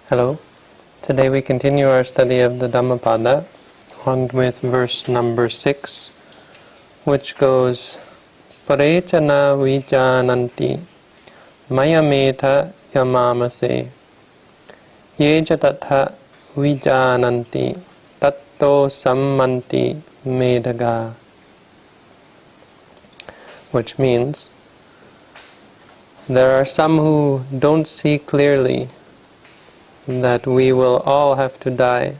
Hello. Today we continue our study of the Dhammapada, on with verse number 6, which goes, pare vijānanti, mayamettha yamāmase, tattha vijānanti, tato sammanti medhagā. Which means, there are some who don't see clearly that we will all have to die.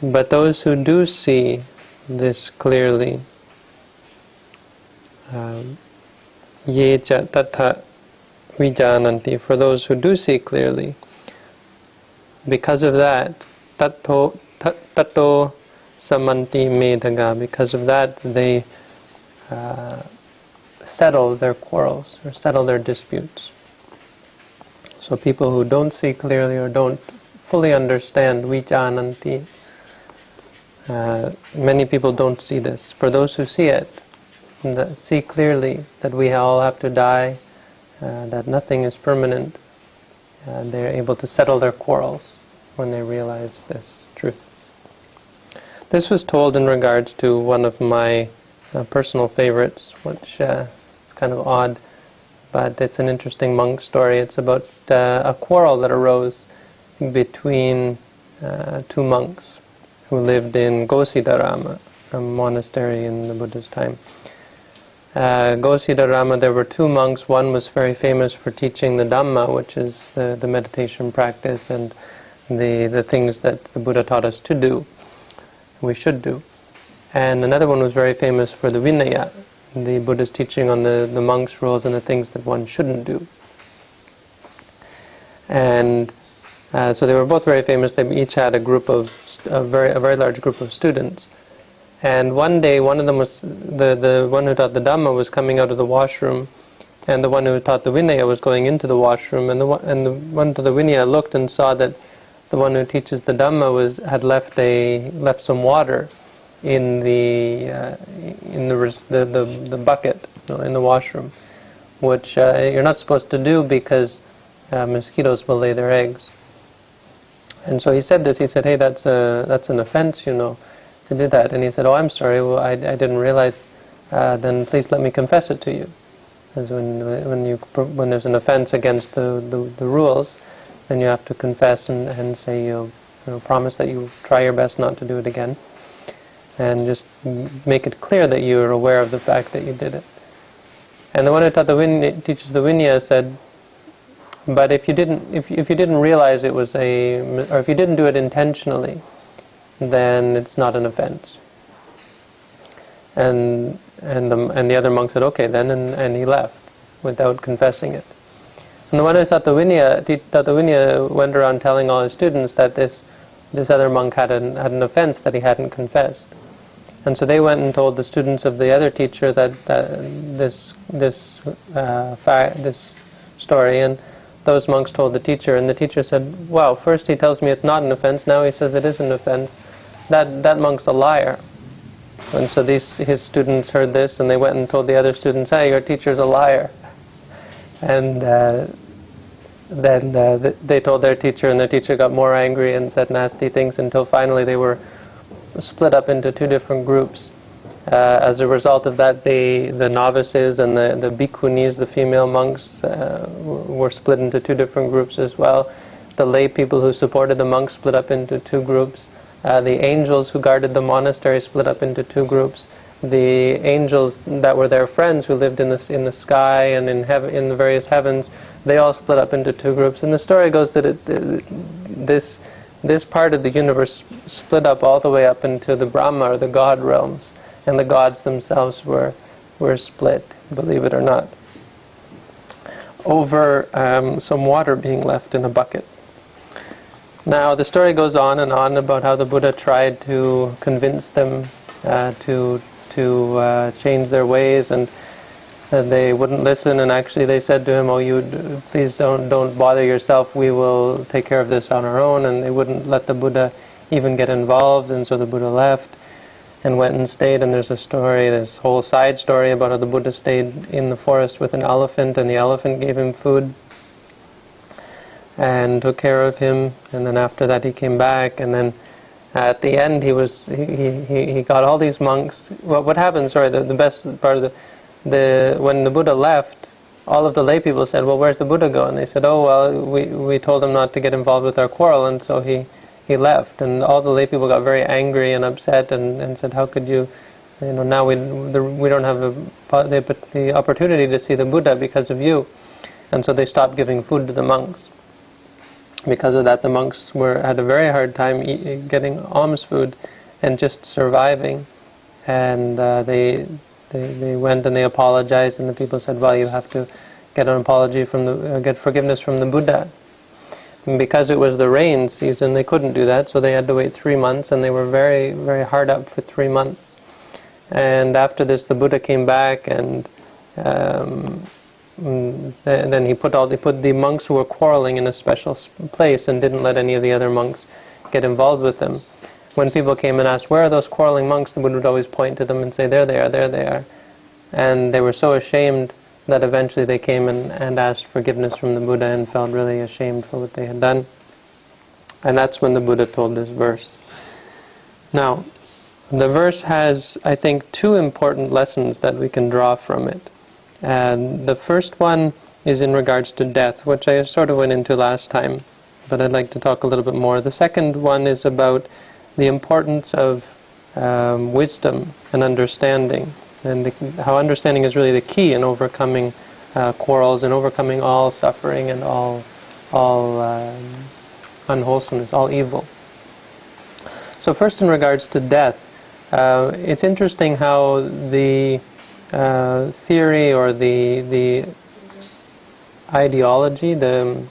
But those who do see this clearly, tattha vijānanti, for those who do see clearly, because of that, tato sammanti medhagā, because of that they settle their quarrels or settle their disputes. So people who don't see clearly or don't fully understand vijānanti, many people don't see this. For those who see it, that see clearly that we all have to die, that nothing is permanent, they're able to settle their quarrels when they realize this truth. This was told in regards to one of my personal favorites, which is kind of odd, but it's an interesting monk story. It's about a quarrel that arose between two monks who lived in Yuttadhammo, a monastery in the Buddha's time. Yuttadhammo, there were two monks. One was very famous for teaching the Dhamma, which is the meditation practice and the things that the Buddha taught us to do, we should do. And another one was very famous for the Vinaya, the Buddha's teaching on the monk's rules and the things that one shouldn't do. And so they were both very famous. They each had a very large group of students. And one day, one of them was the one who taught the Dhamma was coming out of the washroom, and the one who taught the Vinaya was going into the washroom. And the one to the Vinaya looked and saw that the one who teaches the Dhamma had left some water in the bucket, in the washroom, which you're not supposed to do because mosquitoes will lay their eggs. And so he said this. He said, "Hey, that's an offense, to do that." And he said, "Oh, I'm sorry. Well, I didn't realize. Then please let me confess it to you." Because when there's an offense against the rules, then you have to confess and say you promise that you try your best not to do it again. And just make it clear that you are aware of the fact that you did it. And the one who teaches the Vinaya said, but if you didn't realize it was or if you didn't do it intentionally, then it's not an offense. And the other monk said, okay then, and he left without confessing it. And the one who taught the Vinaya went around telling all his students that this other monk had an offense that he hadn't confessed. And so they went and told the students of the other teacher that this story, and those monks told the teacher, and the teacher said, "Wow, first he tells me it's not an offense, now he says it is an offense. That monk's a liar." And so his students heard this, and they went and told the other students, "Hey, your teacher's a liar." And then they told their teacher, and their teacher got more angry and said nasty things until finally they were split up into two different groups. As a result of that, the novices and the bhikkhunis, the female monks, were split into two different groups as well. The lay people who supported the monks split up into two groups. The angels who guarded the monastery split up into two groups. The angels that were their friends who lived in the sky and in the various heavens, they all split up into two groups. And the story goes that this part of the universe split up all the way up into the Brahma, or the God realms, and the gods themselves were split, believe it or not, over some water being left in a bucket. Now the story goes on and on about how the Buddha tried to convince them to change their ways, and they wouldn't listen, and actually they said to him, "Oh, please don't bother yourself, we will take care of this on our own," and they wouldn't let the Buddha even get involved, and so the Buddha left and went and stayed. And there's a story, this whole side story about how the Buddha stayed in the forest with an elephant, and the elephant gave him food. and took care of him, and then after that he came back, and then at the end he got all these monks. What happened, sorry, the best part of when the Buddha left, all of the lay people said, well, where's the Buddha go? And they said, oh, well, we told him not to get involved with our quarrel, and so he left. And all the lay people got very angry and upset and said, how could you, now we don't have the opportunity to see the Buddha because of you. And so they stopped giving food to the monks. Because of that, the monks had a very hard time getting alms food and just surviving. And they went and they apologized, and the people said, well, you have to get an apology get forgiveness from the Buddha. And because it was the rain season, they couldn't do that, so they had to wait 3 months, and they were very, very hard up for 3 months. And after this, the Buddha came back, and then he put the monks who were quarreling in a special place and didn't let any of the other monks get involved with them. When people came and asked, where are those quarreling monks, the Buddha would always point to them and say, there they are, there they are. And they were so ashamed that eventually they came and asked forgiveness from the Buddha and felt really ashamed for what they had done. And that's when the Buddha told this verse. Now, the verse has, I think, 2 important lessons that we can draw from it. And the first one is in regards to death, which I sort of went into last time, but I'd like to talk a little bit more. The second one is about the importance of wisdom and understanding, and how understanding is really the key in overcoming quarrels and overcoming all suffering and all unwholesomeness, all evil. So first, in regards to death, it's interesting how the theory or the ideology, the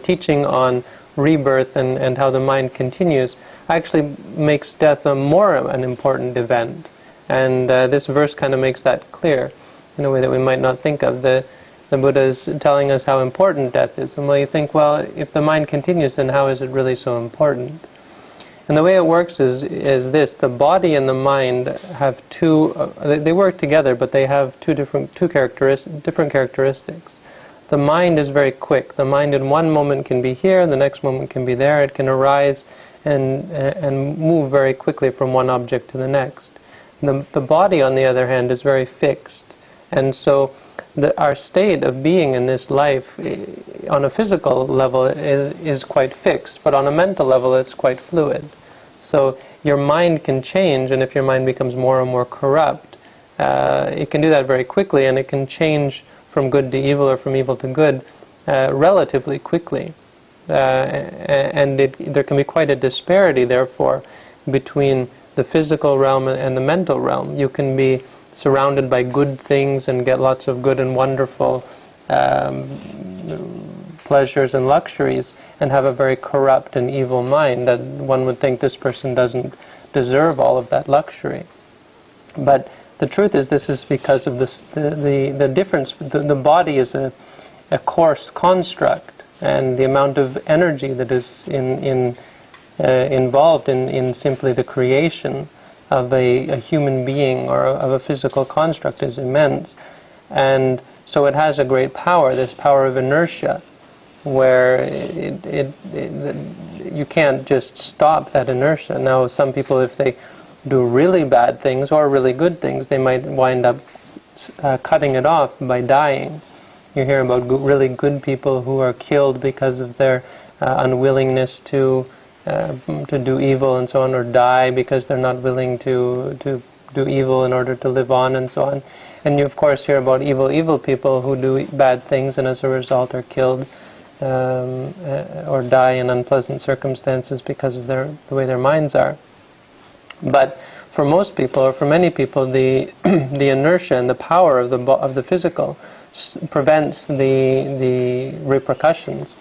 teaching on rebirth and how the mind continues actually makes death an important event. And this verse kind of makes that clear in a way that we might not think of. The Buddha is telling us how important death is. And you think, well, if the mind continues, then how is it really so important? And the way it works is this: the body and the mind have they work together, but they have different characteristics. The mind is very quick. The mind in one moment can be here, the next moment can be there. It can arise and move very quickly from one object to the next. The body, on the other hand, is very fixed. And so our state of being in this life, on a physical level, is quite fixed, but on a mental level, it's quite fluid. So your mind can change, and if your mind becomes more and more corrupt, it can do that very quickly, and it can change from good to evil or from evil to good relatively quickly. And there can be quite a disparity, therefore, between the physical realm and the mental realm. You can be surrounded by good things and get lots of good and wonderful pleasures and luxuries, and have a very corrupt and evil mind that one would think this person doesn't deserve all of that luxury. But the truth is, this is because of the difference. The body is a coarse construct, and the amount of energy that is involved in simply the creation of a human being or of a physical construct is immense. And so it has a great power, this power of inertia, where you can't just stop that inertia. Now, some people, if they do really bad things or really good things, they might wind up cutting it off by dying. You hear about really good people who are killed because of their unwillingness to do evil and so on, or die because they're not willing to do evil in order to live on and so on. And you, of course, hear about evil people who do bad things and as a result are killed or die in unpleasant circumstances because of the way their minds are. But for most people, or for many people, the inertia and the power of the physical prevents the repercussions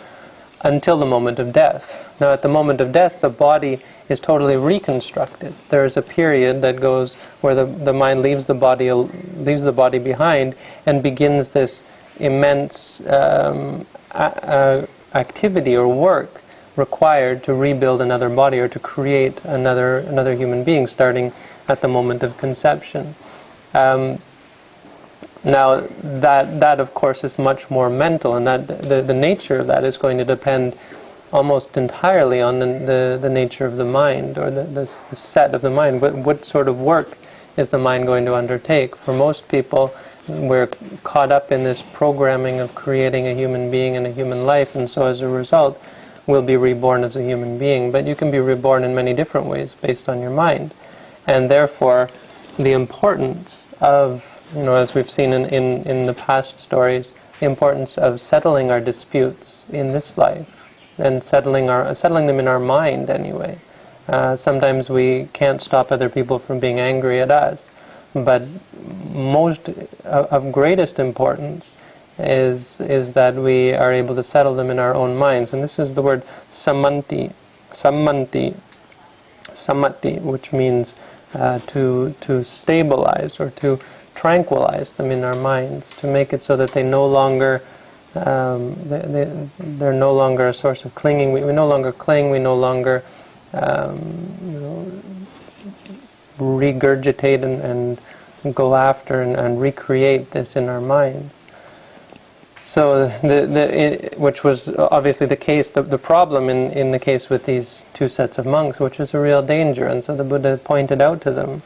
until the moment of death. Now, at the moment of death, the body is totally reconstructed. There is a period that goes where the mind leaves the body behind and begins this immense activity or work required to rebuild another body or to create another human being, starting at the moment of conception. Now, that of course is much more mental, and that the nature of that is going to depend almost entirely on the nature of the mind, or the set of the mind. What sort of work is the mind going to undertake? For most people, we're caught up in this programming of creating a human being and a human life, and so as a result, we'll be reborn as a human being. But you can be reborn in many different ways based on your mind. And therefore, the importance of, as we've seen in the past stories, the importance of settling our disputes in this life, and settling them in our mind anyway. Sometimes we can't stop other people from being angry at us, but most of greatest importance is that we are able to settle them in our own minds. And this is the word sammanti, which means to stabilize or to tranquilize them in our minds, to make it so that they no longer they're no longer a source of clinging. We no longer cling. We no longer regurgitate and go after and recreate this in our minds. So, which was obviously the case, the problem in the case with these two sets of monks, which is a real danger. And so the Buddha pointed out to them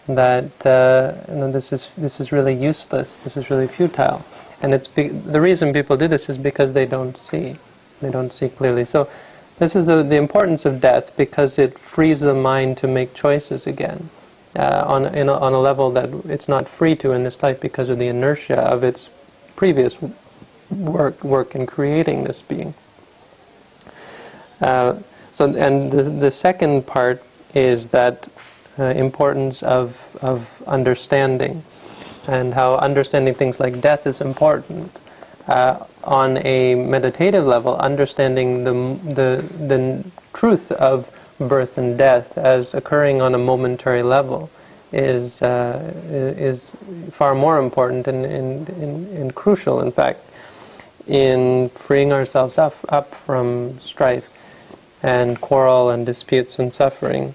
that this is really useless. This is really futile. And the reason people do this is because they don't see. They don't see clearly. So this is the importance of death, because it frees the mind to make choices again on a level that it's not free to in this life because of the inertia of its previous work in creating this being. And the second part is that importance of understanding, and how understanding things like death is important. On a meditative level, understanding the truth of birth and death as occurring on a momentary level is far more important and crucial, in fact, in freeing ourselves up from strife and quarrel and disputes and suffering.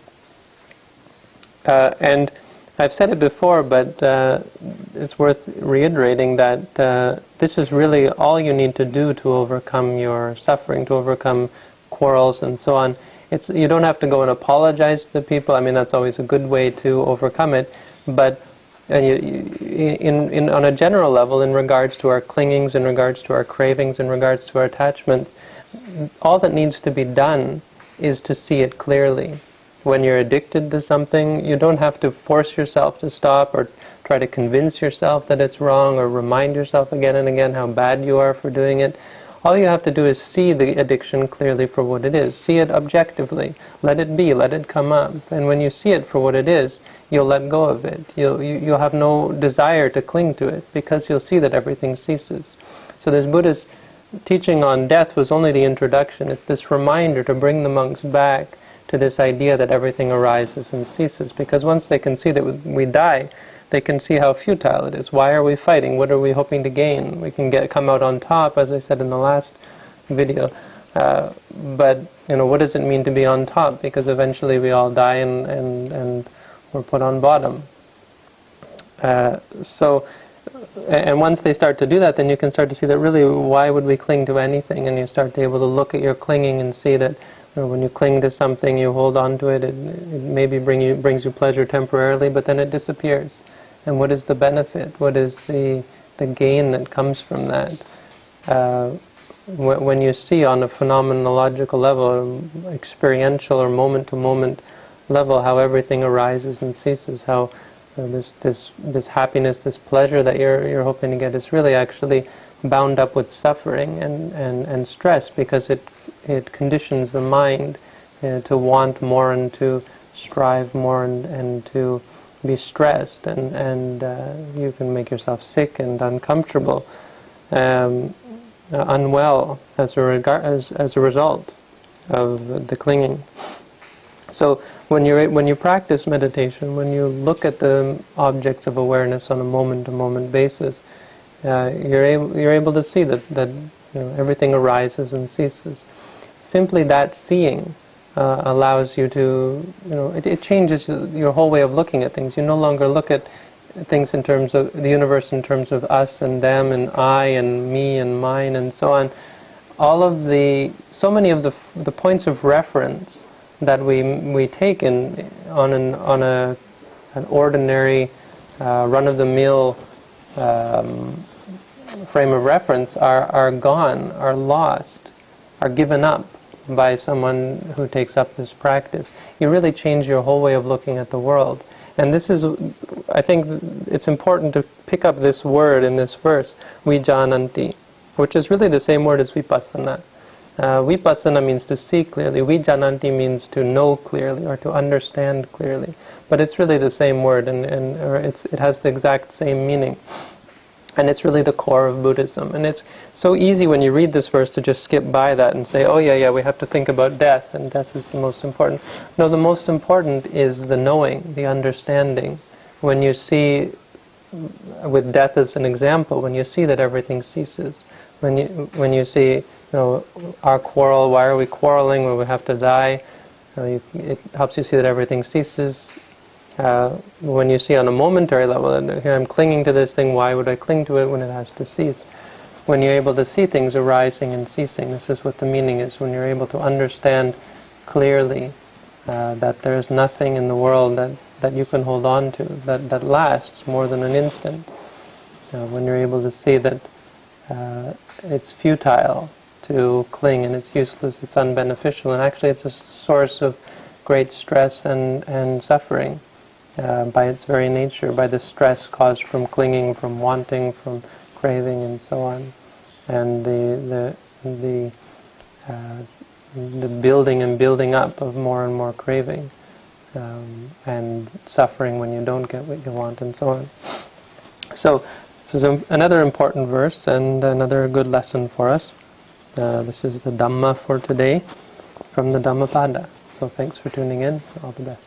And I've said it before, but it's worth reiterating that this is really all you need to do to overcome your suffering, to overcome quarrels and so on. You don't have to go and apologize to the people. I mean, that's always a good way to overcome it. But on a general level, in regards to our clingings, in regards to our cravings, in regards to our attachments, all that needs to be done is to see it clearly. When you're addicted to something, you don't have to force yourself to stop or try to convince yourself that it's wrong or remind yourself again and again how bad you are for doing it. All you have to do is see the addiction clearly for what it is. See it objectively. Let it be. Let it come up. And when you see it for what it is, you'll let go of it. You'll have no desire to cling to it, because you'll see that everything ceases. So this Buddha's teaching on death was only the introduction. It's this reminder to bring the monks back to this idea that everything arises and ceases. Because once they can see that we die, they can see how futile it is. Why are we fighting? What are we hoping to gain? We can come out on top, as I said in the last video. But what does it mean to be on top? Because eventually we all die and we're put on bottom. And once they start to do that, then you can start to see that really, why would we cling to anything? And you start to be able to look at your clinging and see that when you cling to something, you hold on to it. It maybe brings you pleasure temporarily, but then it disappears. And what is the benefit? What is the gain that comes from that? When you see on a phenomenological level, experiential or moment-to-moment level, how everything arises and ceases, how this happiness, this pleasure that you're hoping to get is really actually bound up with suffering and stress, because it conditions the mind to want more and to strive more and to be stressed, and you can make yourself sick and uncomfortable, unwell as a result of the clinging. So when you practice meditation, when you look at the objects of awareness on a moment-to-moment basis, you're able to see that everything arises and ceases. Simply that seeing allows you to, it changes your whole way of looking at things. You no longer look at things in terms of the universe, in terms of us and them and I and me and mine and so on. So many of the points of reference that we take on an ordinary run-of-the-mill frame of reference are gone, are lost, are given up by someone who takes up this practice. You really change your whole way of looking at the world. And this is, I think it's important to pick up this word in this verse, vijānanti, which is really the same word as vipassana. Vipassana means to see clearly. Vijānanti means to know clearly or to understand clearly. But it's really the same word, and it has the exact same meaning. And it's really the core of Buddhism. And it's so easy when you read this verse to just skip by that and say, oh yeah, we have to think about death, and death is the most important. No, the most important is the knowing, the understanding. When you see, with death as an example, when you see that everything ceases, when you see, our quarrel, why are we quarreling when we have to die? It helps you see that everything ceases. When you see on a momentary level, here I'm clinging to this thing, why would I cling to it when it has to cease? When you're able to see things arising and ceasing, this is what the meaning is, when you're able to understand clearly that there is nothing in the world that you can hold on to, that lasts more than an instant. When you're able to see that it's futile to cling, and it's useless, it's unbeneficial, and actually it's a source of great stress and suffering. By its very nature, by the stress caused from clinging, from wanting, from craving, and so on, and the building and building up of more and more craving, and suffering when you don't get what you want, and so on. So this is another important verse and another good lesson for us. This is the Dhamma for today from the Dhammapada. So thanks for tuning in. All the best.